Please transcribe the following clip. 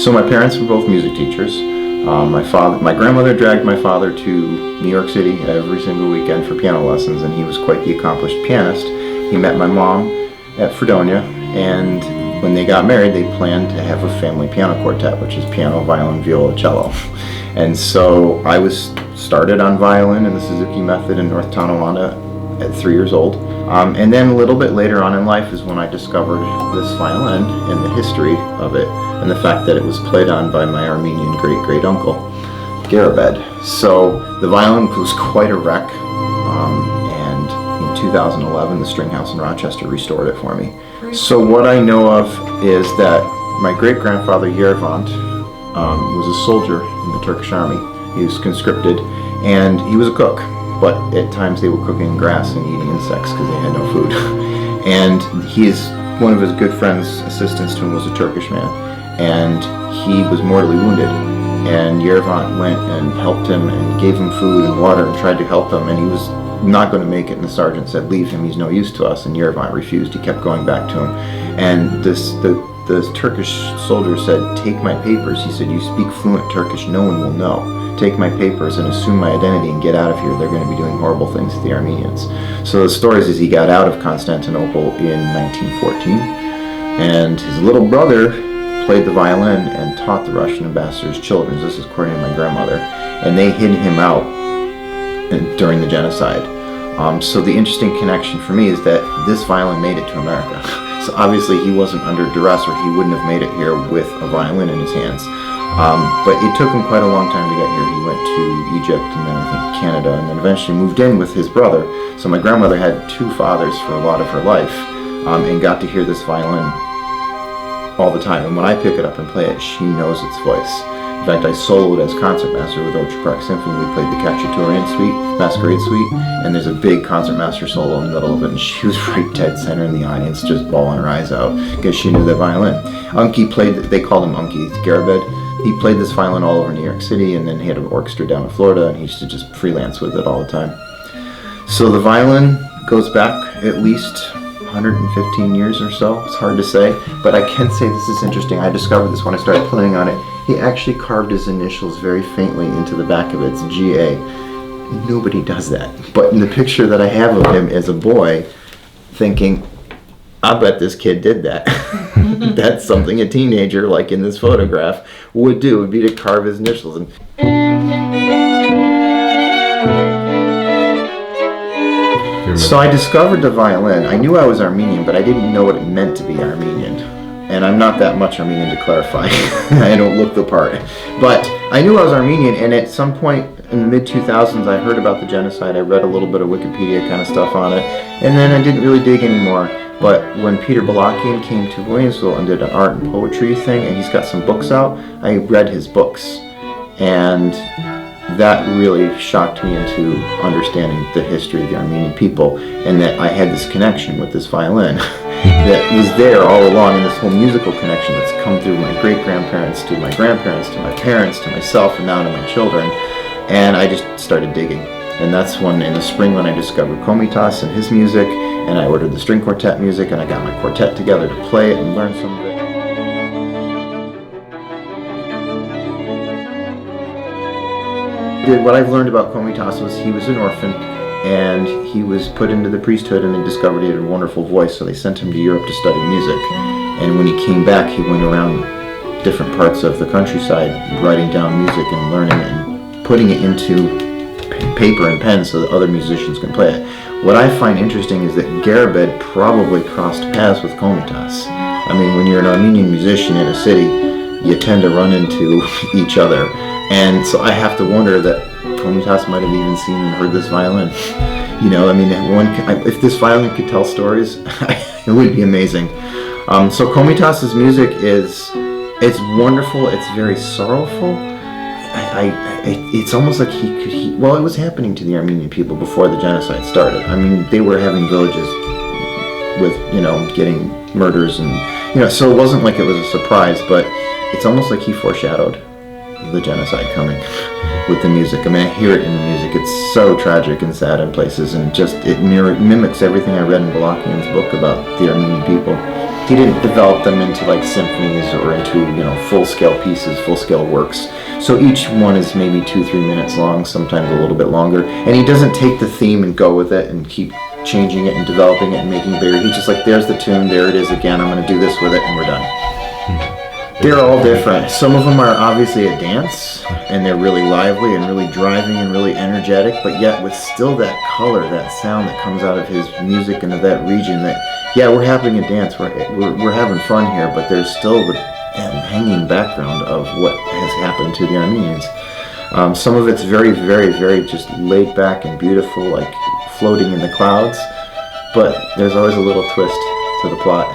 So my parents were both music teachers. My grandmother dragged my father to New York City every single weekend for piano lessons, and he was quite the accomplished pianist. He met my mom at Fredonia, and when they got married, they planned to have a family piano quartet, which is piano, violin, viola, cello. And so I was started on violin in the Suzuki method in North Tonawanda at 3 years old. And then a little bit later on in life is when I discovered this violin and the history of it, and the fact that it was played on by my Armenian great-great-uncle, Garabed. So the violin was quite a wreck, and in 2011 the String House in Rochester restored it for me. So what I know of is that my great-grandfather Yervant was a soldier in the Turkish army. He was conscripted, and he was a cook. But at times they were cooking grass and eating insects because they had no food. And one of his good friends, assistants to him, was a Turkish man, and he was mortally wounded. And Yervant went and helped him and gave him food and water and tried to help him, and he was not going to make it. And the sergeant said, "Leave him, he's no use to us." And Yervant refused. He kept going back to him. And the Turkish soldier said, "Take my papers." He said, "You speak fluent Turkish, no one will know. Take my papers and assume my identity and get out of here. They're going to be doing horrible things to the Armenians." So the story is he got out of Constantinople in 1914, and his little brother played the violin and taught the Russian ambassador's children. This is according to my grandmother, and they hid him out during the genocide. So the interesting connection for me is that this violin made it to America. So obviously he wasn't under duress, or he wouldn't have made it here with a violin in his hands. But it took him quite a long time to get here. He went to Egypt and then I think Canada, and then eventually moved in with his brother. So my grandmother had two fathers for a lot of her life, and got to hear this violin all the time. And when I pick it up and play it, she knows its voice. In fact, I soloed as concertmaster with Orchard Park Symphony. We played the Cacciatorian Suite, Masquerade Suite, and there's a big concertmaster solo in the middle of it, and she was right dead center in the audience, just bawling her eyes out, because she knew the violin. Unky played, they called him Unky, it's Garabed. He played this violin all over New York City, and then he had an orchestra down in Florida, and he used to just freelance with it all the time. So the violin goes back at least 115 years or so. It's hard to say, but I can say this is interesting. I discovered this when I started playing on it. He actually carved his initials very faintly into the back of it. It's GA. Nobody does that. But in the picture that I have of him as a boy, thinking, I bet this kid did that. That's something a teenager, like in this photograph, would do, would be to carve his initials. And so I discovered the violin. I knew I was Armenian, but I didn't know what it meant to be Armenian. And I'm not that much Armenian, to clarify. I don't look the part. But I knew I was Armenian, and at some point in the mid-2000s, I heard about the genocide. I read a little bit of Wikipedia kind of stuff on it, and then I didn't really dig anymore. But when Peter Balakian came to Williamsville and did an art and poetry thing, and he's got some books out, I read his books. And that really shocked me into understanding the history of the Armenian people, and that I had this connection with this violin that was there all along, and this whole musical connection that's come through my great-grandparents to my grandparents to my parents to myself and now to my children. And I just started digging. And that's when, in the spring, when I discovered Komitas and his music, and I ordered the string quartet music, and I got my quartet together to play it and learn some of it. What I've learned about Komitas was he was an orphan, and he was put into the priesthood, and they discovered he had a wonderful voice, so they sent him to Europe to study music. And when he came back, he went around different parts of the countryside writing down music and learning it and putting it into paper and pen so that other musicians can play it. What I find interesting is that Garabed probably crossed paths with Komitas. I mean, when you're an Armenian musician in a city, you tend to run into each other. And so I have to wonder that Komitas might have even seen and heard this violin. You know, I mean, if this violin could tell stories, it would be amazing. So Komitas' music it's wonderful, it's very sorrowful. It's almost like well, it was happening to the Armenian people before the genocide started. I mean, they were having villages with, getting murders and, so it wasn't like it was a surprise, but it's almost like he foreshadowed the genocide coming. with the music. I mean, I hear it in the music. It's so tragic and sad in places, and just it mimics everything I read in Balakian's book about the Armenian people. He didn't develop them into like symphonies or into, you know, full-scale pieces, full-scale works. So each one is maybe 2-3 minutes long, sometimes a little bit longer. And he doesn't take the theme and go with it and keep changing it and developing it and making it bigger. He's just like, there's the tune, there it is again, I'm going to do this with it, and we're done. They're all different. Some of them are obviously a dance, and they're really lively and really driving and really energetic, but yet with still that color, that sound that comes out of his music and of that region that, yeah, we're having a dance, we're having fun here, but there's still the hanging background of what has happened to the Armenians. Some of it's very, very, very just laid back and beautiful, like floating in the clouds, but there's always a little twist to the plot.